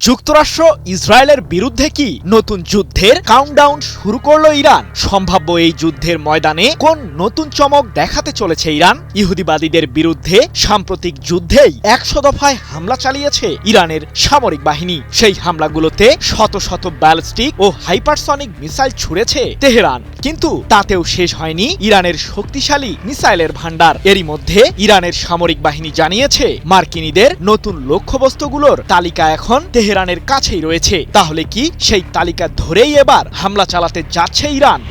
যুক্তরাষ্ট্র ইসরায়েলের বিরুদ্ধে কি নতুন যুদ্ধের কাউন্টডাউন শুরু করল ইরান? সম্ভাব্য এই যুদ্ধের ময়দানে কোন নতুন চমক দেখাতে চলেছে ইরান? ইহুদিবাদীদের বিরুদ্ধে সাম্প্রতিক যুদ্ধেই ১০০ দফায় হামলা চালিয়েছে ইরানের সামরিক বাহিনী। সেই হামলাগুলোতে শত শত ব্যালিস্টিক ও হাইপারসনিক মিসাইল ছুড়েছে তেহরান, কিন্তু তাতেও শেষ হয়নি ইরানের শক্তিশালী মিসাইলের ভান্ডার। এরই মধ্যে ইরানের সামরিক বাহিনী জানিয়েছে মার্কিনীদের নতুন লক্ষ্যবস্তুগুলোর তালিকা এখন তেহরানের কাছেই রয়েছে। তাহলে কি সেই তালিকা ধরেই এবার হামলা চালাতে যাচ্ছে ইরান?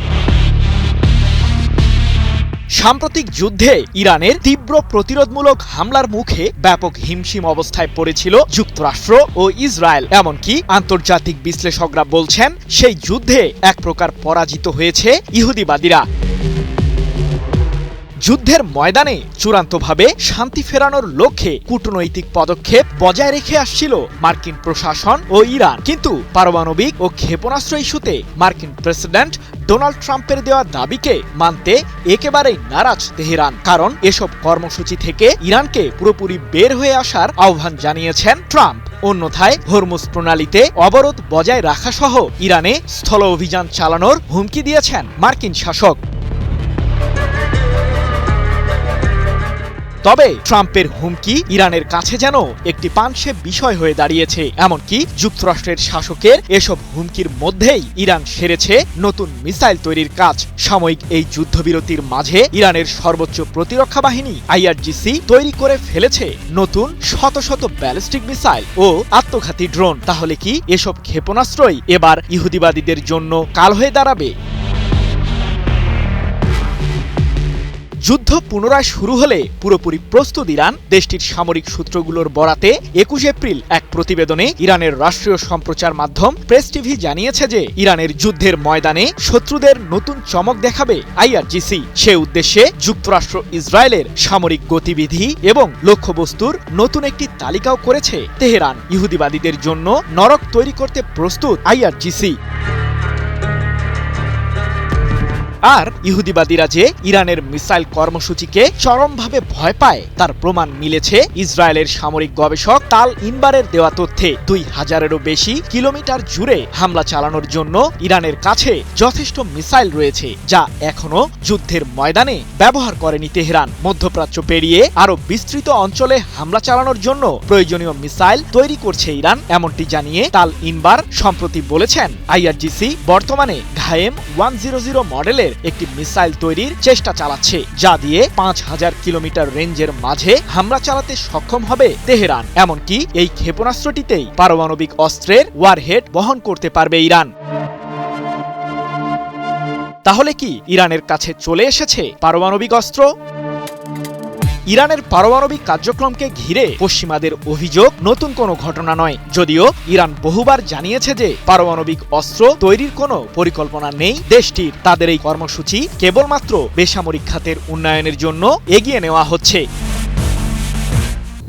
সাম্প্রতিক যুদ্ধে ইরানের তীব্র প্রতিরোধমূলক হামলার মুখে ব্যাপক হিমশিম অবস্থায় পড়েছিল যুক্তরাষ্ট্র ও ইসরায়েল। এমনকি আন্তর্জাতিক বিশ্লেষকরা বলছেন সেই যুদ্ধে এক প্রকার পরাজিত হয়েছে ইহুদিবাদীরা। যুদ্ধের ময়দানে চূড়ান্তভাবে শান্তি ফেরানোর লক্ষ্যে কূটনৈতিক পদক্ষেপ বজায় রেখে আসছিল মার্কিন প্রশাসন ও ইরান, কিন্তু পারমাণবিক ও ক্ষেপণাস্ত্র ইস্যুতে মার্কিন প্রেসিডেন্ট ডোনাল্ড ট্রাম্পের দেওয়া দাবিকে মানতে একেবারেই নারাজ তেহরান। কারণ এসব কর্মসূচি থেকে ইরানকে পুরোপুরি বের হয়ে আসার আহ্বান জানিয়েছেন ট্রাম্প। অন্যথায় হরমুজ প্রণালীতে অবরোধ বজায় রাখা সহ ইরানে স্থল অভিযান চালানোর হুমকি দিয়েছেন মার্কিন শাসক। তবে ট্রাম্পের হুমকি ইরানের কাছে যেন একটি পানসে বিষয় হয়ে দাঁড়িয়েছে। এমনকি যুক্তরাষ্ট্রের শাসকের এসব হুমকির মধ্যেই ইরান সেরেছে নতুন মিসাইল তৈরির কাজ। সাময়িক এই যুদ্ধবিরতির মাঝে ইরানের সর্বোচ্চ প্রতিরক্ষা বাহিনী IRGC তৈরি করে ফেলেছে নতুন শত শত ব্যালিস্টিক মিসাইল ও আত্মঘাতী ড্রোন। তাহলে কি এসব ক্ষেপণাস্ত্রই এবার ইহুদিবাদীদের জন্য কাল হয়ে দাঁড়াবে? যুদ্ধ পুনরায় শুরু হলে পুরোপুরি প্রস্তুত ইরান। দেশটির সামরিক সূত্রগুলোর বরাতে ২১ এপ্রিল এক প্রতিবেদনে ইরানের রাষ্ট্রীয় সম্প্রচার মাধ্যম প্রেস টিভি জানিয়েছে যে ইরানের যুদ্ধের ময়দানে শত্রুদের নতুন চমক দেখাবে IRGC। সে উদ্দেশ্যে যুক্তরাষ্ট্র ইসরায়েলের সামরিক গতিবিধি এবং লক্ষ্যবস্তুর নতুন একটি তালিকাও করেছে তেহরান। ইহুদিবাদীদের জন্য নরক তৈরি করতে প্রস্তুত IRGC। আর ইহুদিবাদীরা যে ইরানের মিসাইল কর্মসূচিকে চরমভাবে ভয় পায় তার প্রমাণ মিলেছে ইসরায়েলের সামরিক গবেষক তাল ইনবারের দেওয়া তথ্যে। ২,০০০-এরও বেশি কিলোমিটার জুড়ে হামলা চালানোর জন্য ইরানের কাছে যথেষ্ট মিসাইল রয়েছে, যা এখনো যুদ্ধের ময়দানে ব্যবহার করেনি তেহরান। মধ্যপ্রাচ্য পেরিয়ে আরও বিস্তৃত অঞ্চলে হামলা চালানোর জন্য প্রয়োজনীয় মিসাইল তৈরি করছে ইরান, এমনটি জানিয়ে তাল ইনবার সম্প্রতি বলেছেন IRGC বর্তমানে ঘায়েম 100 মডেলের একটি মিসাইল তৈরির চেষ্টা চালাচ্ছে, যা দিয়ে ৫,০০০ কিলোমিটার রেঞ্জের মাঝে হামলা চালাতে সক্ষম হবে তেহরান। এমনকি এই ক্ষেপণাস্ত্রটিতেই পারমাণবিক অস্ত্রের ওয়ারহেড বহন করতে পারবে ইরান। তাহলে কি ইরানের কাছে চলে এসেছে পারমাণবিক অস্ত্র? ইরানের পারমাণবিক কার্যক্রমকে ঘিরে পশ্চিমাদের অভিযোগ নতুন কোনো ঘটনা নয়। যদিও ইরান বহুবার জানিয়েছে যে পারমাণবিক অস্ত্র তৈরির কোনো পরিকল্পনা নেই দেশটির। তাদের এই কর্মসূচি কেবলমাত্র বেসামরিক খাতের উন্নয়নের জন্য এগিয়ে নেওয়া হচ্ছে।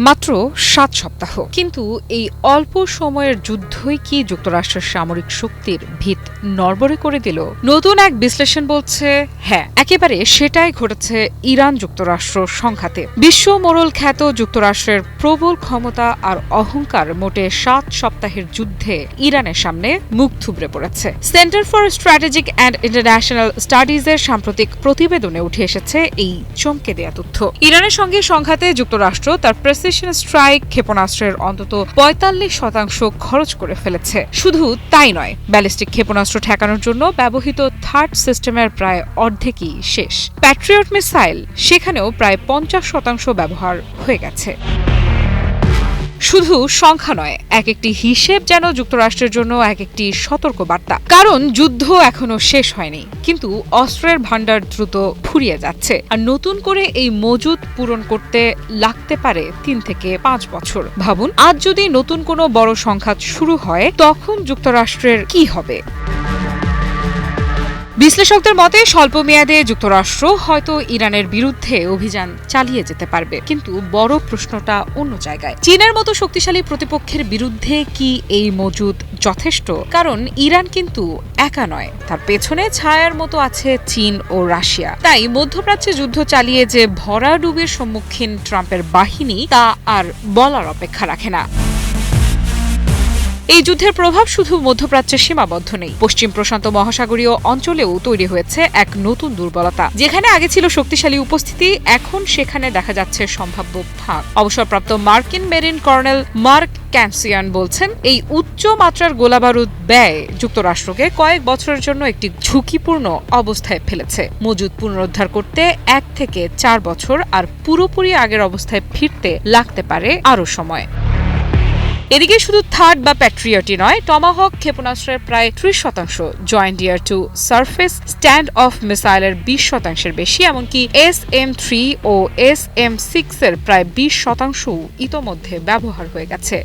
মাত্র ৭ সপ্তাহ, কিন্তু এই অল্প সময়ের যুদ্ধই কি যুক্তরাষ্ট্রের সামরিক শক্তির ভিত নড়বড়ে করে দিল? নতুন এক বিশ্লেষণ বলছে হ্যাঁ, একেবারে সেটাই ঘটেছে ইরান যুক্তরাষ্ট্র সংঘাতে। বিশ্ব মোড়ল খ্যাত যুক্তরাষ্ট্রের প্রবল ক্ষমতা আর অহংকার মোটে ৭ সপ্তাহের যুদ্ধে ইরানের সামনে মুখ থুবড়ে পড়েছে। Center for strategic and international স্টাডিজের সাম্প্রতিক প্রতিবেদনে উঠে এসেছে এই চমকে দেয়া তথ্য। ইরানের সঙ্গে সংঘাতে যুক্তরাষ্ট্র তার প্রেসিশন স্ট্রাইক ক্ষেপণাস্ত্রের অন্তত ৪৫% খরচ করে ফেলেছে। শুধু তাই নয়, ব্যালিস্টিক ক্ষেপণাস্ত্র ঠেকানোর জন্য ব্যবহৃত থার্ড সিস্টেমের প্রায় অর্ধেকই শেষ। প্যাট্রিয়ট মিসাইল সেখানেও প্রায় ৫০% ব্যবহার হয়ে গেছে। শুধু সংখ্যা নয়, এক একটি হিসেব যেন যুক্তরাষ্ট্রের জন্য এক একটি সতর্ক বার্তা। কারণ যুদ্ধ এখনো শেষ হয়নি, কিন্তু অস্ত্রের ভান্ডার দ্রুত ফুরিয়ে যাচ্ছে। আর নতুন করে এই মজুদ পূরণ করতে লাগতে পারে ৩ থেকে ৫ বছর। ভাবুন, আজ যদি নতুন কোনো বড় সংঘাত শুরু হয়, তখন যুক্তরাষ্ট্রের কি হবে? বিশ্লেষকদের মতে স্বল্প মেয়াদে যুক্তরাষ্ট্র হয়তো ইরানের বিরুদ্ধে অভিযান চালিয়ে যেতে পারবে, কিন্তু বড় প্রশ্নটা অন্য জায়গায়। চীনের মতো শক্তিশালী প্রতিপক্ষের বিরুদ্ধে কি এই মজুদ যথেষ্ট? কারণ ইরান কিন্তু একা নয়, তার পেছনে ছায়ার মতো আছে চীন ও রাশিয়া। তাই মধ্যপ্রাচ্যে যুদ্ধ চালিয়ে যে ভরাডুবির সম্মুখীন ট্রাম্পের বাহিনী, তা আর বলার অপেক্ষা রাখে না। এই যুদ্ধের প্রভাব শুধু মধ্যপ্রাচ্যে সীমাবদ্ধ নেই। পশ্চিম প্রশান্ত মহাসাগরীয় অঞ্চলেও তৈরি হয়েছে এক নতুন দুর্বলতা। যেখানে আগে ছিল শক্তিশালী উপস্থিতি, এখন সেখানে দেখা যাচ্ছে সম্ভাব্য ফাঁক। অবসরপ্রাপ্ত মার্কিন মেরিন কর্নেল মার্ক ক্যানসিয়ান বলছেন, এই উচ্চ মাত্রার গোলাবারুদ ব্যয় যুক্তরাষ্ট্রকে কয়েক বছরের জন্য একটি ঝুঁকিপূর্ণ অবস্থায় ফেলেছে। মজুদ পুনরুদ্ধার করতে 1 থেকে 4 বছর, আর পুরোপুরি আগের অবস্থায় ফিরতে লাগতে পারে আরও সময়। এদিকে শুধু থার্ড বা প্যাট্রিয়টই নয়, টমাহক ক্ষেপণাস্ত্রের প্রায় 30%, joint air to surface stand off মিসাইলের 20%-এর বেশি, এমনকি SM-3 ও SM-6 এর প্রায় 20% ইতোমধ্যে ব্যবহার হয়ে গেছে।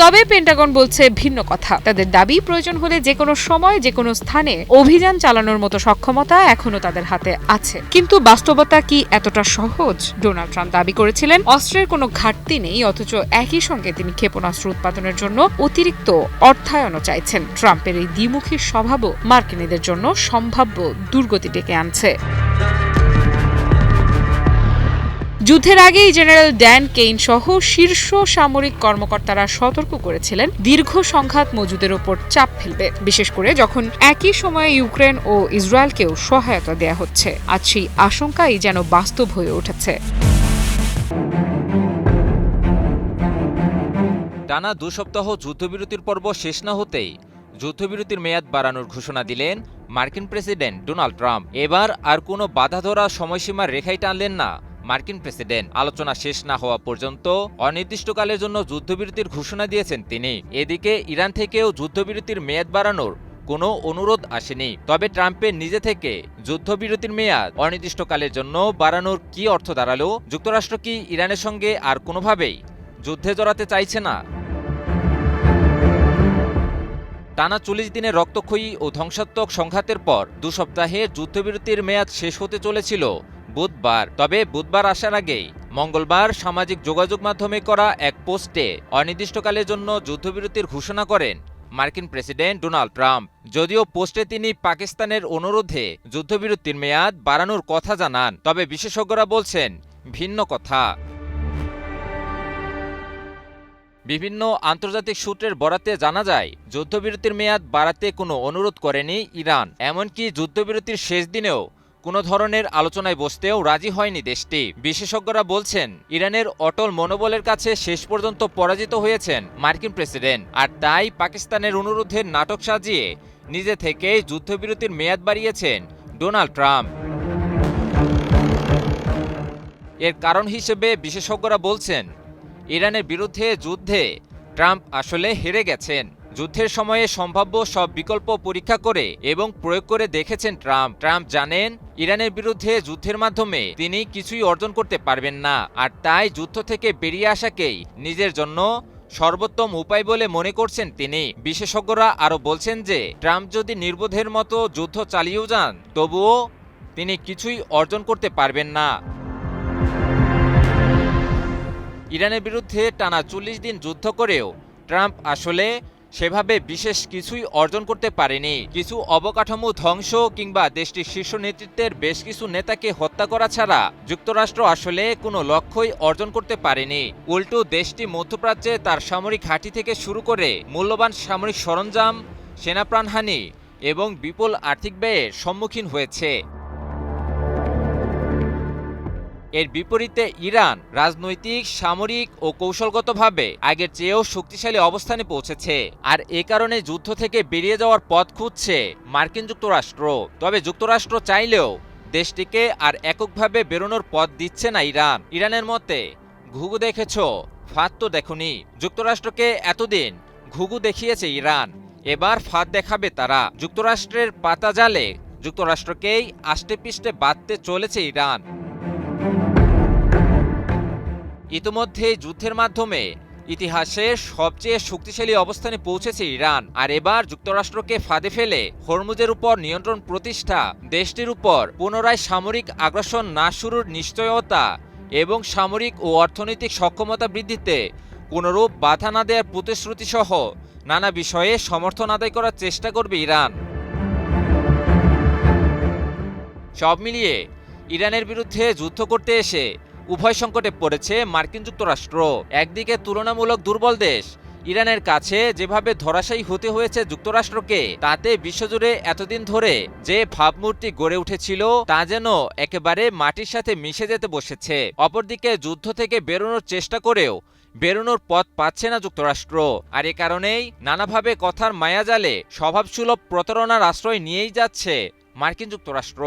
তবে পেন্টাগন বলছে ভিন্ন কথা। তাদের দাবি, প্রয়োজন হলে যে কোনো সময় যে কোনো স্থানে অভিযান চালানোর মতো সক্ষমতা এখনো তাদের হাতে আছে। কিন্তু বাস্তবতা কি এতটা সহজ? ডোনাল্ড ট্রাম্প দাবি করেছিলেন অস্ত্রের কোনো ঘাটতি নেই, অথচ একই সঙ্গে তিনি ক্ষেপণাস্ত্র উৎপাদনের জন্য অতিরিক্ত অর্থায়নও চাইছেন। ট্রাম্পের এই দ্বিমুখী স্বভাবও মার্কিনীদের জন্য সম্ভাব্য দুর্গতি ডেকে আনছে। যুদ্ধের আগেই জেনারেল ড্যান কেইন সহ শীর্ষ সামরিক কর্মকর্তারা সতর্ক করেছিলেন দীর্ঘ সংঘাত মজুদের ওপর চাপ ফেলবে, বিশেষ করে যখন একই সময়ে ইউক্রেন ও ইসরায়েলকেও সহায়তা দেয়া হচ্ছে। আজ সেই আশঙ্কাই যেন বাস্তব হয়ে উঠেছে। টানা 2 সপ্তাহ যুদ্ধবিরতির পর্ব শেষ না হতেই যুদ্ধবিরতির মেয়াদ বাড়ানোর ঘোষণা দিলেন মার্কিন প্রেসিডেন্ট ডোনাল্ড ট্রাম্প। এবার আর কোনো বাধা ধরা সময়সীমার রেখাই টানলেন না মার্কিন প্রেসিডেন্ট। আলোচনা শেষ না হওয়া পর্যন্ত অনির্দিষ্টকালের জন্য যুদ্ধবিরতির ঘোষণা দিয়েছেন তিনি। এদিকে ইরান থেকেও যুদ্ধবিরতির মেয়াদ বাড়ানোর কোনো অনুরোধ আসেনি। তবে ট্রাম্পের নিজে থেকে যুদ্ধবিরতির মেয়াদ অনির্দিষ্টকালের জন্য বাড়ানোর কি অর্থ দাঁড়ালো? যুক্তরাষ্ট্র কি ইরানের সঙ্গে আর কোনোভাবেই যুদ্ধে জড়াতে চাইছে না? টানা 40 দিনের রক্তক্ষয়ী ও ধ্বংসাত্মক সংঘাতের পর 2 সপ্তাহের যুদ্ধবিরতির মেয়াদ শেষ হতে চলেছিল বুধবার। তবে বুধবার আসার আগেই মঙ্গলবার সামাজিক যোগাযোগ মাধ্যমে করা এক পোস্টে অনির্দিষ্টকালের জন্য যুদ্ধবিরতির ঘোষণা করেন মার্কিন প্রেসিডেন্ট ডোনাল্ড ট্রাম্প। যদিও পোস্টে তিনি পাকিস্তানের অনুরোধে যুদ্ধবিরতির মেয়াদ বাড়ানোর কথা জানান, তবে বিশেষজ্ঞরা বলছেন ভিন্ন কথা। বিভিন্ন আন্তর্জাতিক সূত্রের বরাতে জানা যায়, যুদ্ধবিরতির মেয়াদ বাড়াতে কোনো অনুরোধ করেনি ইরান। এমনকি যুদ্ধবিরতির শেষ দিনেও কোনো ধরনের আলোচনায় বসতেও রাজি হয়নি দেশটি। বিশেষজ্ঞরা বলছেন, ইরানের অটল মনোবলের কাছে শেষ পর্যন্ত পরাজিত হয়েছেন মার্কিন প্রেসিডেন্ট, আর তাই পাকিস্তানের অনুরোধের নাটক সাজিয়ে নিজে থেকেই যুদ্ধবিরতির মেয়াদ বাড়িয়েছেন ডোনাল্ড ট্রাম্প। এর কারণ হিসেবে বিশেষজ্ঞরা বলছেন, ইরানের বিরুদ্ধে যুদ্ধে ট্রাম্প আসলে হেরে গেছেন। যুদ্ধের সময়ে সম্ভাব্য সব বিকল্প পরীক্ষা করে এবং প্রয়োগ করে দেখেছেন ট্রাম্প। ট্রাম্প জানেন ইরানের বিরুদ্ধে যুদ্ধের মাধ্যমে তিনি কিছুই অর্জন করতে পারবেন না, আর তাই যুদ্ধ থেকে বেরিয়ে আসাকেই নিজের জন্য সর্বোত্তম উপায় বলে মনে করছেন তিনি। বিশেষজ্ঞরা আরও বলছেন যে ট্রাম্প যদি নির্বোধের মতো যুদ্ধ চালিয়েও যান, তবুও তিনি কিছুই অর্জন করতে পারবেন না। ইরানের বিরুদ্ধে টানা 40 দিন যুদ্ধ করেও ট্রাম্প আসলে সেভাবে বিশেষ কিছুই অর্জন করতে পারেনি। কিছু অবকাঠামো ধ্বংস কিংবা দেশটির শীর্ষ নেতৃত্বের বেশ কিছু নেতাকে হত্যা করা ছাড়া যুক্তরাষ্ট্র আসলে কোনো লক্ষ্যই অর্জন করতে পারেনি। উল্টো দেশটি মধ্যপ্রাচ্যে তার সামরিক ঘাঁটি থেকে শুরু করে মূল্যবান সামরিক সরঞ্জাম, সেনা প্রাণহানি এবং বিপুল আর্থিক ব্যয়ের সম্মুখীন হয়েছে। এর বিপরীতে ইরান রাজনৈতিক, সামরিক ও কৌশলগতভাবে আগের চেয়েও শক্তিশালী অবস্থানে পৌঁছেছে, আর এ কারণে যুদ্ধ থেকে বেরিয়ে যাওয়ার পথ খুঁজছে মার্কিন যুক্তরাষ্ট্র। তবে যুক্তরাষ্ট্র চাইলেও দেশটিকে আর এককভাবে বেরোনোর পথ দিচ্ছে না ইরান। ইরানের মতে, ঘুঘু দেখেছ, ফাঁদ তো দেখোনি। যুক্তরাষ্ট্রকে এতদিন ঘুঘু দেখিয়েছে ইরান, এবার ফাঁদ দেখাবে তারা। যুক্তরাষ্ট্রের পাতা জালে যুক্তরাষ্ট্রকেই আষ্টেপৃষ্ঠে বাঁধতে চলেছে ইরান। ইতিমধ্যে যুদ্ধের মাধ্যমে ইতিহাসের সবচেয়ে শক্তিশালী অবস্থানে পৌঁছেছে ইরান, আর এবার যুক্তরাষ্ট্রকে ফাঁদে ফেলে হরমুজের উপর নিয়ন্ত্রণ প্রতিষ্ঠা, দেশটির উপর পুনরায় সামরিক আগ্রাসন না শুরুর নিশ্চয়তা এবং সামরিক ও অর্থনৈতিক সক্ষমতা বৃদ্ধিতে কোনোরূপ বাধা না দেওয়ার প্রতিশ্রুতিসহ নানা বিষয়ে সমর্থন আদায় করার চেষ্টা করবে ইরান। সব মিলিয়ে ইরানের বিরুদ্ধে যুদ্ধ করতে এসে উভয় সংকটে পড়েছে মার্কিন যুক্তরাষ্ট্র। একদিকে তুলনামূলক দুর্বল দেশ ইরানের কাছে যেভাবে ধরাশায়ী হতে হয়েছে যুক্তরাষ্ট্রকে, তাতে বিশ্বজুড়ে এতদিন ধরে যে ভাবমূর্তি গড়ে উঠেছিল তা যেন একেবারে মাটির সাথে মিশে যেতে বসেছে। অপরদিকে যুদ্ধ থেকে বেরোনোর চেষ্টা করেও বেরোনোর পথ পাচ্ছে না যুক্তরাষ্ট্র। আর এ কারণেই নানাভাবে কথার মায়াজালে স্বভাবসুলভ প্রতারণার আশ্রয় নিয়েই যাচ্ছে মার্কিন যুক্তরাষ্ট্র।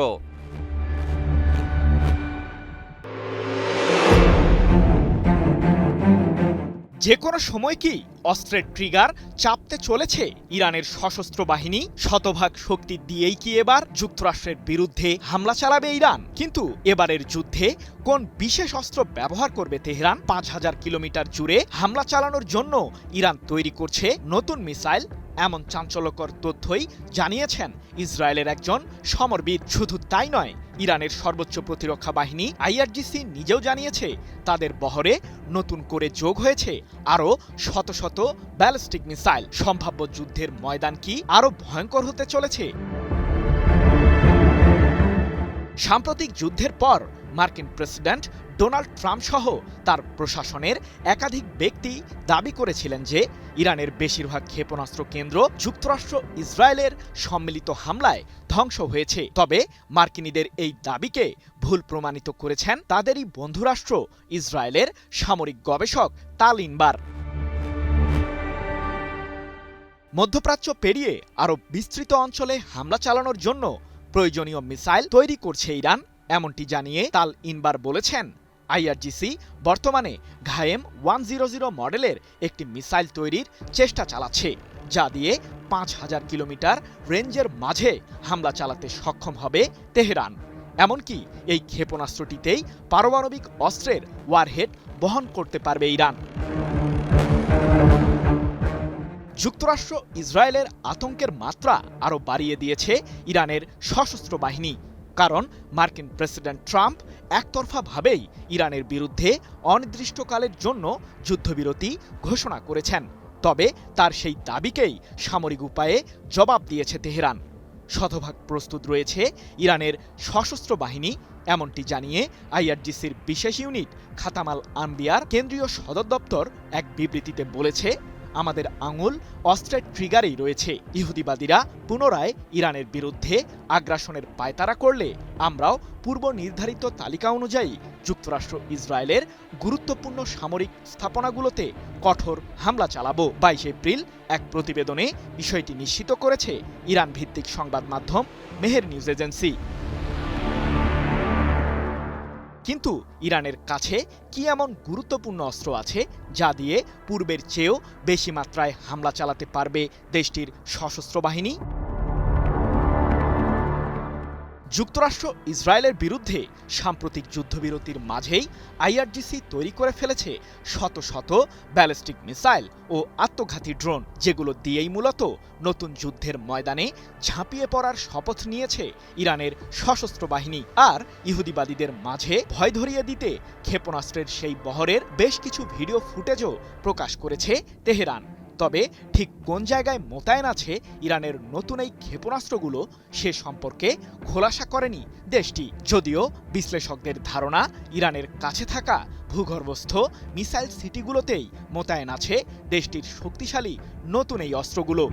যে কোনো সময় কি অস্ত্রের ট্রিগার চাপতে চলেছে ইরানের সশস্ত্র বাহিনী? শতভাগ শক্তি দিয়েই কি এবার যুক্তরাষ্ট্রের বিরুদ্ধে হামলা চালাবে ইরান? কিন্তু এবারের যুদ্ধে কোন বিশেষ অস্ত্র ব্যবহার করবে তেহরান? ৫,০০০ কিলোমিটার জুড়ে হামলা চালানোর জন্য ইরান তৈরি করছে নতুন মিসাইল, এমন চাঞ্চল্যকর তথ্যই জানিয়েছেন ইসরায়েলের একজন সমরবিদ। শুধু তাই নয়, ইরানের সর্বোচ্চ প্রতিরক্ষা বাহিনী IRGC নিজেও জানিয়েছে তাদের বহরে নতুন করে যোগ হয়েছে আরও শত শত ব্যালিস্টিক মিসাইল। সম্ভাব্য যুদ্ধের ময়দান কি আরও ভয়ঙ্কর হতে চলেছে? সাম্প্রতিক যুদ্ধের পর মার্কিন প্রেসিডেন্ট ডোনাল্ড ট্রাম্প সহ তার প্রশাসনের একাধিক ব্যক্তি দাবি করেছিলেন যে ইরানের বেশিরভাগ ক্ষেপণাস্ত্র কেন্দ্র যুক্তরাষ্ট্র ইসরায়েলের সম্মিলিত হামলায় ধ্বংস হয়েছে। তবে মার্কিনীদের এই দাবিকে ভুল প্রমাণিত করেছেন তাদেরই বন্ধুরাষ্ট্র ইসরায়েলের সামরিক গবেষক তাল ইনবার। মধ্যপ্রাচ্য পেরিয়ে আরও বিস্তৃত অঞ্চলে হামলা চালানোর জন্য প্রয়োজনীয় মিসাইল তৈরি করছে ইরান, এমনটি জানিয়ে তাল ইনবার বলেছেন IRGC বর্তমানে ঘায়েম 100 মডেলের একটি মিসাইল তৈরির চেষ্টা চালাচ্ছে, যা দিয়ে ৫,০০০ কিলোমিটার রেঞ্জের মাঝে হামলা চালাতে সক্ষম হবে তেহরান। এমনকি এই ক্ষেপণাস্ত্রটিতেই পারমাণবিক অস্ত্রের ওয়ারহেড বহন করতে পারবে ইরান। যুক্তরাষ্ট্র ইসরায়েলের আতঙ্কের মাত্রা আরও বাড়িয়ে দিয়েছে ইরানের সশস্ত্র বাহিনী, কারণ মার্কিন প্রেসিডেন্ট ট্রাম্প একতরফাভাবেই ইরানের বিরুদ্ধে অনির্দিষ্টকালের জন্য যুদ্ধবিরতি ঘোষণা করেছেন। তবে তার সেই দাবিকেই সামরিক উপায়ে জবাব দিয়েছে তেহরান। শতভাগ প্রস্তুত রয়েছে ইরানের সশস্ত্র বাহিনী, এমনটি জানিয়ে IRGCর বিশেষ ইউনিট খাতামাল আনবিয়ার কেন্দ্রীয় সদর দপ্তর এক বিবৃতিতে বলেছে, আমাদের আঙুল অস্ত্রের ট্রিগারেই রয়েছে। ইহুদিবাদীরা পুনরায় ইরানের বিরুদ্ধে আগ্রাসনের পায়তারা করলে আমরাও পূর্ব নির্ধারিত তালিকা অনুযায়ী যুক্তরাষ্ট্র ইসরায়েলের গুরুত্বপূর্ণ সামরিক স্থাপনাগুলোতে কঠোর হামলা চালাবো। 22 এপ্রিল এক প্রতিবেদনে বিষয়টি নিশ্চিত করেছে ইরান ভিত্তিক সংবাদ মাধ্যম মেহের নিউজ এজেন্সি। কিন্তু ইরানের কাছে কি এমন গুরুত্বপূর্ণ অস্ত্র আছে যা দিয়ে পূর্বের চেয়েও বেশি মাত্রায় হামলা চালাতে পারবে দেশটির সশস্ত্র বাহিনী? যুক্তরাষ্ট্র ইসরায়েলের বিরুদ্ধে সাম্প্রতিক যুদ্ধবিরতির মাঝেই IRGC তৈরি করে ফেলেছে শত শত ব্যালিস্টিক মিসাইল ও আত্মঘাতী ড্রোন, যেগুলো দিয়েই মূলত নতুন যুদ্ধের ময়দানে ঝাঁপিয়ে পড়ার শপথ নিয়েছে ইরানের সশস্ত্র বাহিনী। আর ইহুদিবাদীদের মাঝে ভয় ধরিয়ে দিতে ক্ষেপণাস্ত্রের সেই বহরের বেশ কিছু ভিডিও ফুটেজও প্রকাশ করেছে তেহরান। তবে ঠিক কোন জায়গায় মোতায়েন আছে ইরানের নতুন এই ক্ষেপণাস্ত্রগুলো সে সম্পর্কে খোলাসা করেনি দেশটি। যদিও বিশ্লেষকদের ধারণা ইরানের কাছে থাকা ভূগর্ভস্থ মিসাইল সিটিগুলোতেই মোতায়েন আছে দেশটির শক্তিশালী নতুন এই অস্ত্রগুলো।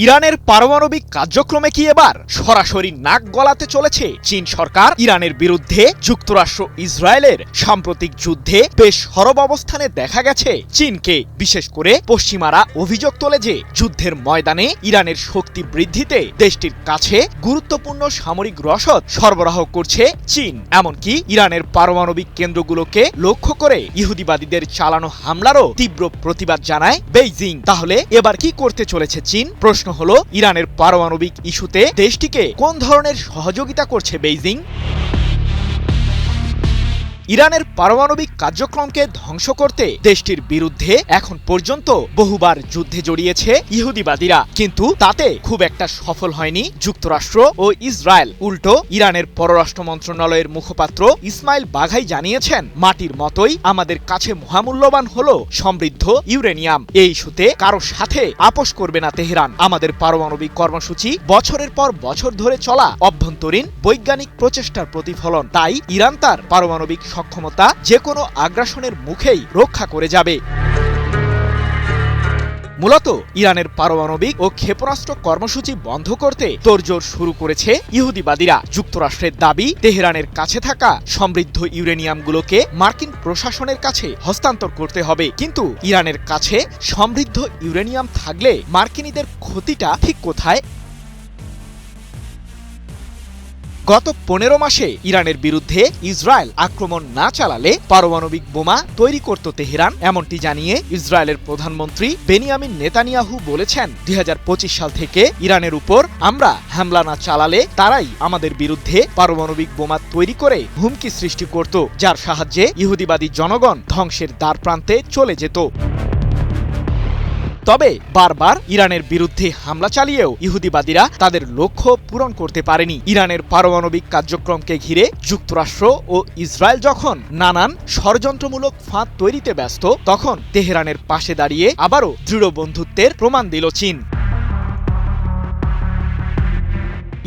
ইরানের পারমাণবিক কার্যক্রমে কি এবার সরাসরি নাক গলাতে চলেছে চীন সরকার? ইরানের বিরুদ্ধে যুক্তরাষ্ট্র ইসরায়েলের সাম্প্রতিক যুদ্ধে বেশ সরব অবস্থানে দেখা গেছে চীনকে। বিশেষ করে পশ্চিমারা অভিযোগ তোলে যে যুদ্ধের ময়দানে ইরানের শক্তি বৃদ্ধিতে দেশটির কাছে গুরুত্বপূর্ণ সামরিক রসদ সরবরাহ করছে চীন। এমনকি ইরানের পারমাণবিক কেন্দ্রগুলোকে লক্ষ্য করে ইহুদিবাদীদের চালানো হামলারও তীব্র প্রতিবাদ জানায় বেইজিং। তাহলে এবার কি করতে চলেছে চীন? প্রশ্ন হলো, ইরানের পারমাণবিক ইস্যুতে দেশটিকে কোন ধরনের সহযোগিতা করছে বেইজিং? ইরানের পারমাণবিক কার্যক্রমকে ধ্বংস করতে দেশটির বিরুদ্ধে এখন পর্যন্ত বহুবার যুদ্ধে জড়িয়েছে ইহুদিবাদীরা, কিন্তু তাতে খুব একটা সফল হয়নি যুক্তরাষ্ট্র ও ইসরায়েল। উল্টো ইরানের পররাষ্ট্র মন্ত্রণালয়ের মুখপাত্র ইসমাইল বাঘাই জানিয়েছেন, মাটির মতোই আমাদের কাছে মহামূল্যবান হলো সমৃদ্ধ ইউরেনিয়াম। এই ইস্যুতে কারো সাথে আপোষ করবে না তেহরান। আমাদের পারমাণবিক কর্মসূচি বছরের পর বছর ধরে চলা অভ্যন্তরীণ বৈজ্ঞানিক প্রচেষ্টার প্রতিফলন। তাই ইরান তার পারমাণবিক সক্ষমতা যে কোনো আগ্রাসনের মুখেই রক্ষা করে যাবে। মূলত ইরানের পারমাণবিক ও ক্ষেপণাস্ত্র কর্মসূচি বন্ধ করতে তোড়জোড় শুরু করেছে ইহুদিবাদীরা। যুক্তরাষ্ট্রের দাবি, তেহরানের কাছে থাকা সমৃদ্ধ ইউরেনিয়ামগুলোকে মার্কিন প্রশাসনের কাছে হস্তান্তর করতে হবে। কিন্তু ইরানের কাছে সমৃদ্ধ ইউরেনিয়াম থাকলে মার্কিনীদের ক্ষতিটা ঠিক কোথায়? গত 15 মাসে ইরানের বিরুদ্ধে ইসরায়েল আক্রমণ না চালালে পারমাণবিক বোমা তৈরি করত তেহরান, এমনটি জানিয়ে ইসরায়েলের প্রধানমন্ত্রী বেনিয়ামিন নেতানিয়াহু বলেছেন, 2025 সাল থেকে ইরানের উপর আমরা হামলা না চালালে তারাই আমাদের বিরুদ্ধে পারমাণবিক বোমা তৈরি করে হুমকি সৃষ্টি করত, যার সাহায্যে ইহুদিবাদী জনগণ ধ্বংসের দ্বারপ্রান্তে চলে যেত। তবে বারবার ইরানের বিরুদ্ধে হামলা চালিয়েও ইহুদিবাদীরা তাদের লক্ষ্য পূরণ করতে পারেনি। ইরানের পারমাণবিক কার্যক্রমকে ঘিরে যুক্তরাষ্ট্র ও ইসরায়েল যখন নানান ষড়যন্ত্রমূলক ফাঁদ তৈরিতে ব্যস্ত, তখন তেহরানের পাশে দাঁড়িয়ে আবারও দৃঢ় বন্ধুত্বের প্রমাণ দিল চীন।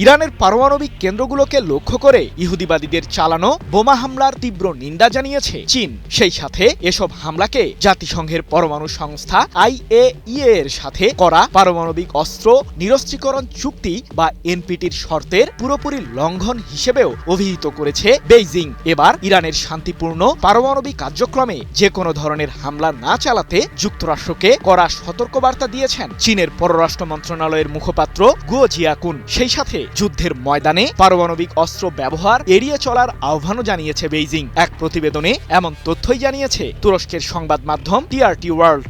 ইরানের পারমাণবিক কেন্দ্রগুলোকে লক্ষ্য করে ইহুদিবাদীদের চালানো বোমা হামলার তীব্র নিন্দা জানিয়েছে চীন। সেই সাথে এসব হামলাকে জাতিসংঘের পরমাণু সংস্থা IAEA এর সাথে করা পারমাণবিক অস্ত্র নিরস্ত্রীকরণ চুক্তি বা NPTর শর্তের পুরোপুরি লঙ্ঘন হিসেবেও অভিহিত করেছে বেইজিং। এবার ইরানের শান্তিপূর্ণ পারমাণবিক কার্যক্রমে যে কোনো ধরনের হামলা না চালাতে যুক্তরাষ্ট্রকে কড়া সতর্কবার্তা দিয়েছেন চীনের পররাষ্ট্র মন্ত্রণালয়ের মুখপাত্র গুও জিয়াকুন। সেই সাথে যুদ্ধের ময়দানে পারমাণবিক অস্ত্র ব্যবহার এড়িয়ে চলার আহ্বানও জানিয়েছে বেইজিং। এক প্রতিবেদনে এমন তথ্যই জানিয়েছে তুরস্কের সংবাদ মাধ্যম TRT ওয়ার্ল্ড।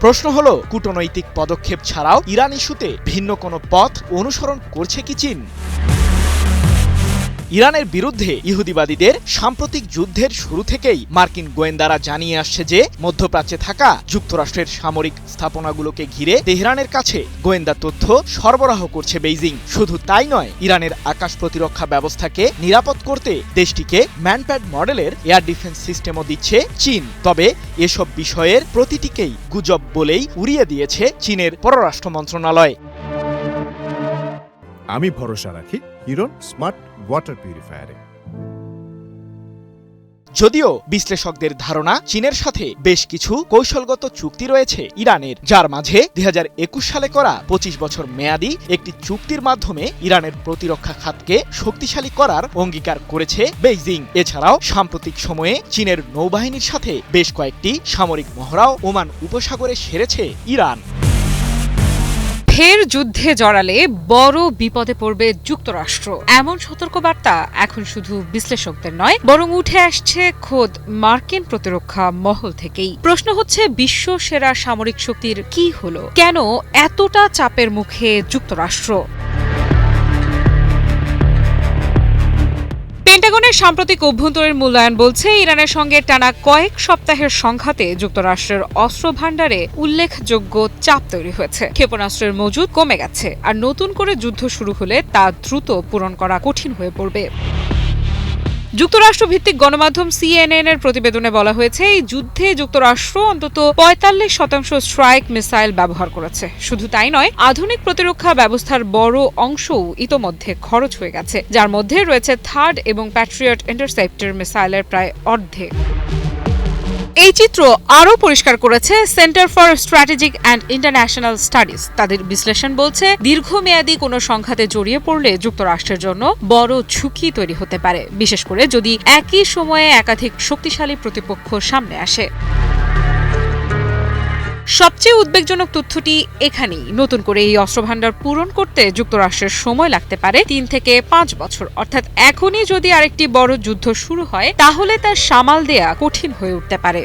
প্রশ্ন হলো, কূটনৈতিক পদক্ষেপ ছাড়াও ইরান ইস্যুতে ভিন্ন কোনো পথ অনুসরণ করছে কি চীন? ইরানের বিরুদ্ধে ইহুদিবাদীদের সাম্প্রতিক যুদ্ধের শুরু থেকেই মার্কিন গোয়েন্দারা জানিয়ে আসছে যে মধ্যপ্রাচ্যে থাকা যুক্তরাষ্ট্রের সামরিক স্থাপনাগুলোকে ঘিরে তেহরানের কাছে গোয়েন্দা তথ্য সরবরাহ করছে বেইজিং। শুধু তাই নয়, ইরানের আকাশ প্রতিরক্ষা ব্যবস্থাকে নিরাপদ করতে দেশটিকে ম্যানপ্যাড মডেলের এয়ার ডিফেন্স সিস্টেমও দিচ্ছে চীন। তবে এসব বিষয়ের প্রতিটিকেই গুজব বলেই উড়িয়ে দিয়েছে চীনের পররাষ্ট্র মন্ত্রণালয়। আমি ভরসা রাখি হিরন স্মার্ট ওয়াটার পিউরিফায়ারে। যদিও বিশ্লেষকদের ধারণা, চীনের সাথে বেশ কিছু কৌশলগত চুক্তি রয়েছে ইরানের, যার মাঝে 2021 সালে করা 25 বছর মেয়াদী একটি চুক্তির মাধ্যমে ইরানের প্রতিরক্ষা খাতকে শক্তিশালী করার অঙ্গীকার করেছে বেইজিং। এছাড়াও সাম্প্রতিক সময়ে চীনের নৌবাহিনীর সাথে বেশ কয়েকটি সামরিক মহড়াও ওমান উপসাগরে সেরেছে ইরান। ফের যুদ্ধে জড়ালে বড় বিপদে পড়বে যুক্তরাষ্ট্র, এমন সতর্কবার্তা এখন শুধু বিশ্লেষকদের নয়, বরং উঠে আসছে খোদ মার্কিন প্রতিরক্ষা মহল থেকেই। প্রশ্ন হচ্ছে, বিশ্ব সেরা সামরিক শক্তির কি হলো? কেন এতটা চাপের মুখে যুক্তরাষ্ট্র? পেন্টাগনের সাম্প্রতিক অভ্যন্তরীণ মূল্যায়ন বলছে, ইরানের সঙ্গে টানা কয়েক সপ্তাহের সংঘাতে যুক্তরাষ্ট্রের অস্ত্র ভাণ্ডারে উল্লেখযোগ্য চাপ তৈরি হয়েছে। ক্ষেপণাস্ত্রের মজুদ কমে গেছে, আর নতুন করে যুদ্ধ শুরু হলে তা দ্রুত পূরণ করা কঠিন হয়ে পড়বে। যুক্তরাষ্ট্র ভিত্তিক গণমাধ্যম CNN এর প্রতিবেদনে বলা হয়েছে, এই যুদ্ধে যুক্তরাষ্ট্র অন্তত 45% স্ট্রাইক মিসাইল ব্যবহার করেছে। শুধু তাই নয়, আধুনিক প্রতিরক্ষা ব্যবস্থার বড় অংশও ইতোমধ্যে খরচ হয়ে গেছে, যার মধ্যে রয়েছে থার্ড এবং প্যাট্রিয়ট ইন্টারসেপ্টর মিসাইলের প্রায় অর্ধেক। এই চিত্র আরও পরিষ্কার করেছে centre for strategic and international studies. তাদের বিশ্লেষণ বলছে, দীর্ঘমেয়াদী কোনো সংঘাতে জড়িয়ে পড়লে যুক্তরাষ্ট্রের জন্য বড় ঝুঁকি তৈরি হতে পারে, বিশেষ করে যদি একই সময়ে একাধিক শক্তিশালী প্রতিপক্ষ সামনে আসে। সবচেয়ে উদ্বেগজনক তথ্যটি এখানেই। নতুন করে এই অস্ত্রভাণ্ডার পূরণ করতে যুক্তরাষ্ট্রের সময় লাগতে পারে 3 থেকে 5 বছর। অর্থাৎ এখনই যদি আরেকটি বড় যুদ্ধ শুরু হয়, তাহলে তার সামাল দেয়া কঠিন হয়ে উঠতে পারে।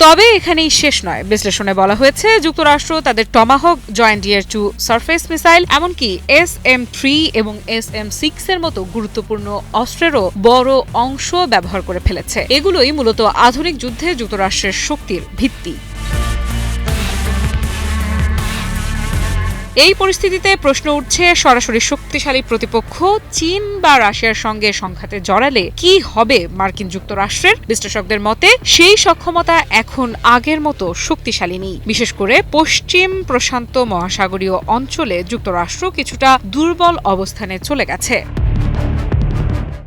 তবে এখানেই শেষ নয়। বিশ্লেষণে বলা হয়েছে, যুক্তরাষ্ট্র তাদের টমাহক, জয়েন্ট ইয়ার 2 সারফেস মিসাইল, এমনকি SM-3 এবং SM-6 এর মতো গুরুত্বপূর্ণ অস্ত্রেরও বড় অংশ ব্যবহার করে ফেলেছে। এগুলোই মূলত আধুনিক যুদ্ধে যুক্তরাষ্ট্রের শক্তির ভিত্তি। এই পরিস্থিতিতে প্রশ্ন উঠছে, সরাসরি শক্তিশালী প্রতিপক্ষ চীন বা রাশিয়ার সঙ্গে সংঘাতে জড়ালে কি হবে মার্কিন যুক্তরাষ্ট্রের? বিশ্লেষকদের মতে সেই সক্ষমতা এখন আগের মতো শক্তিশালী নেই। বিশেষ করে পশ্চিম প্রশান্ত মহাসাগরীয় অঞ্চলে যুক্তরাষ্ট্র কিছুটা দুর্বল অবস্থানে চলে গেছে।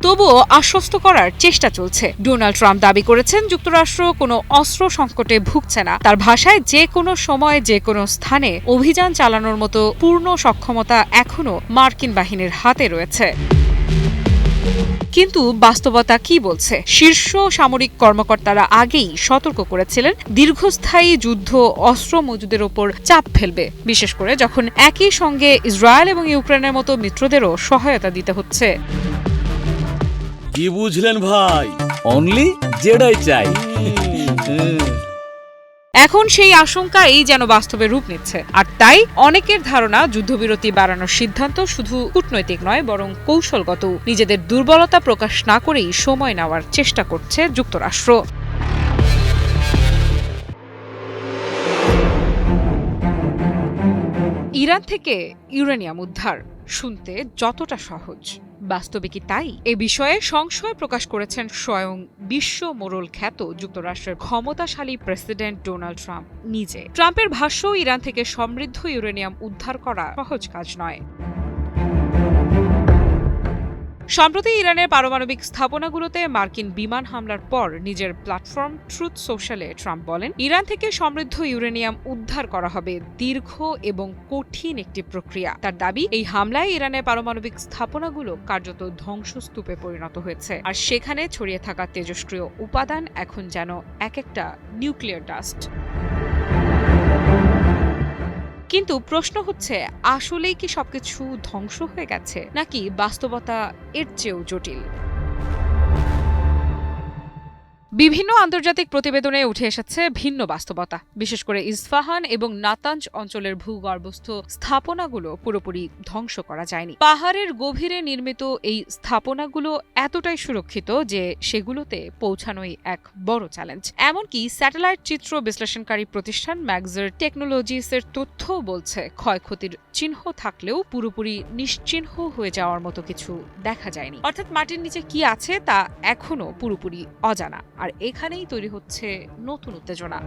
তবুও আশ্বস্ত করার চেষ্টা চলছে। ডোনাল্ড ট্রাম্প দাবি করেছেন যুক্তরাষ্ট্র কোনো অস্ত্র সংকটে ভুগছে না। তার ভাষায় যে কোনো সময় যে কোনো স্থানে অভিযান চালানোর মতো পূর্ণ সক্ষমতা এখনো মার্কিন বাহিনীর হাতে রয়েছে। কিন্তু বাস্তবতা কি বলছে? শীর্ষ সামরিক কর্মকর্তারা আগেই সতর্ক করেছিলেন দীর্ঘস্থায়ী যুদ্ধ অস্ত্র মজুদের ওপর চাপ ফেলবে, বিশেষ করে যখন একই সঙ্গে ইসরায়েল এবং ইউক্রেনের মতো মিত্রদেরও সহায়তা দিতে হচ্ছে। কি বুঝলেন ভাই? অনলি যেটাই চাই। এখন সেই আশঙ্কাই যেন বাস্তবে রূপ নিচ্ছে। আর তাই অনেকের ধারণা যুদ্ধবিরতি বাড়ানোর সিদ্ধান্ত শুধু কূটনৈতিক নয়, বরং কৌশলগত। নিজেদের দুর্বলতা প্রকাশ না করেই সময় নেওয়ার চেষ্টা করছে যুক্তরাষ্ট্র। ইরান থেকে ইউরেনিয়াম উদ্ধার শুনতে যতটা সহজ, বাস্তবে কি তাই? এ বিষয়ে সংশয় প্রকাশ করেছেন স্বয়ং বিশ্ব মোড়ল খ্যাত যুক্তরাষ্ট্রের ক্ষমতাশালী প্রেসিডেন্ট ডোনাল্ড ট্রাম্প নিজে। ট্রাম্পের ভাষ্য, ইরান থেকে সমৃদ্ধ ইউরেনিয়াম উদ্ধার করা সহজ কাজ নয়। সম্প্রতি ইরানের পারমাণবিক স্থাপনাগুলোতে মার্কিন বিমান হামলার পর নিজের প্ল্যাটফর্ম ট্রুথ সোশ্যালে ট্রাম্প বলেন, ইরান থেকে সমৃদ্ধ ইউরেনিয়াম উদ্ধার করা হবে দীর্ঘ এবং কঠিন একটি প্রক্রিয়া। তার দাবি, এই হামলায় ইরানের পারমাণবিক স্থাপনাগুলো কার্যত ধ্বংসস্তূপে পরিণত হয়েছে, আর সেখানে ছড়িয়ে থাকা তেজস্ক্রিয় উপাদান এখন যেন এক একটা নিউক্লিয়ার ডাস্ট। কিন্তু প্রশ্ন হচ্ছে, আসলেই কি সবকিছু ধ্বংস হয়ে গেছে, নাকি বাস্তবতা এর চেয়েও জটিল? বিভিন্ন আন্তর্জাতিক প্রতিবেদনে উঠে এসেছে ভিন্ন বাস্তবতা। বিশেষ করে ইস্পাহান এবং নাতাঞ্জ অঞ্চলের ভূগর্ভস্থ স্থাপনাগুলো পুরোপুরি ধ্বংস করা যায়নি। পাহাড়ের গভীরে নির্মিত এই স্থাপনাগুলো এতটাই সুরক্ষিত যে সেগুলোতে পৌঁছানোই এক বড় চ্যালেঞ্জ। এমনকি স্যাটেলাইট চিত্র বিশ্লেষণকারী প্রতিষ্ঠান ম্যাক্সার টেকনোলজিসের তথ্যও বলছে, ক্ষয়ক্ষতির চিহ্ন থাকলেও পুরোপুরি নিশ্চিহ্ন হয়ে যাওয়ার মতো কিছু দেখা যায়নি। অর্থাৎ মাটির নিচে কি আছে তা এখনো পুরোপুরি অজানা। আর এখানেই তৈরি হচ্ছে নতুন উত্তেজনা।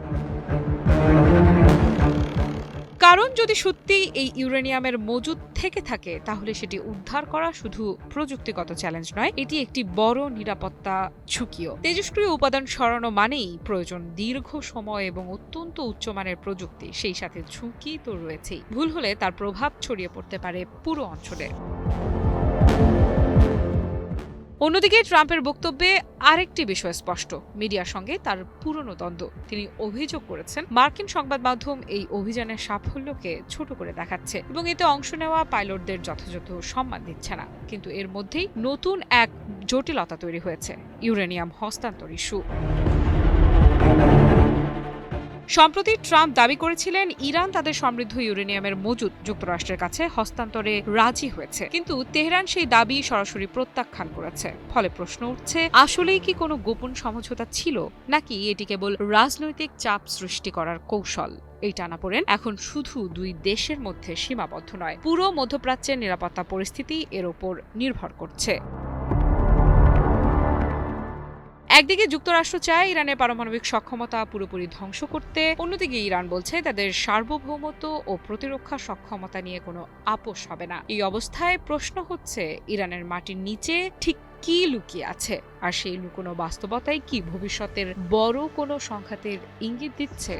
কারণ যদি সত্যি এই ইউরেনিয়ামের মজুদ থেকে থাকে, তাহলে সেটি উদ্ধার করা শুধু প্রযুক্তিগত চ্যালেঞ্জ নয়, এটি একটি বড় নিরাপত্তা ঝুঁকিও। তেজস্ক্রিয় উপাদান সরানো মানেই প্রয়োজন দীর্ঘ সময় এবং অত্যন্ত উচ্চমানের প্রযুক্তি, সেই সাথে ঝুঁকি তো রয়েছেই। ভুল হলে তার প্রভাব ছড়িয়ে পড়তে পারে পুরো অঞ্চলে। অন্যদিকে ট্রাম্পের বক্তব্যে আরেকটি বিষয় স্পষ্ট, মিডিয়ার সঙ্গে তার পুরনো দ্বন্দ্ব। তিনি অভিযোগ করেছেন, মার্কিন সংবাদ মাধ্যম এই অভিযানের সাফল্যকে ছোট করে দেখাচ্ছে এবং এতে অংশ নেওয়া পাইলটদের যথাযথ সম্মান দিচ্ছে না। কিন্তু এর মধ্যেই নতুন এক জটিলতা তৈরি হয়েছে, ইউরেনিয়াম হস্তান্তর ইস্যু। সম্প্রতি ট্রাম্প দাবি করেছিলেন, ইরান তাদের সমৃদ্ধ ইউরেনিয়ামের মজুদ যুক্তরাষ্ট্রের কাছে হস্তান্তরে রাজি হয়েছে, কিন্তু তেহরান সেই দাবি সরাসরি প্রত্যাখ্যান করেছে। ফলে প্রশ্ন উঠছে, আসলেই কি কোনো গোপন সমঝোতা ছিল, নাকি এটি কেবল রাজনৈতিক চাপ সৃষ্টি করার কৌশল? এই টানাপোড়েন এখন শুধু দুই দেশের মধ্যে সীমাবদ্ধ নয়, পুরো মধ্যপ্রাচ্যের নিরাপত্তা পরিস্থিতি এর ওপর নির্ভর করছে। একদিকে যুক্তরাষ্ট্র চায় ইরানের পারমাণবিক সক্ষমতা পুরোপুরি ধ্বংস করতে, অন্যদিকে ইরান বলছে তাদের সার্বভৌমত্ব ও প্রতিরক্ষা সক্ষমতা নিয়ে কোনো আপোষ হবে না। এই অবস্থায় প্রশ্ন হচ্ছে, ইরানের মাটির নিচে ঠিক কি লুকিয়ে আছে, আর সেই লুকোনো বাস্তবতাই কি ভবিষ্যতের বড় কোনো সংঘাতের ইঙ্গিত দিচ্ছে?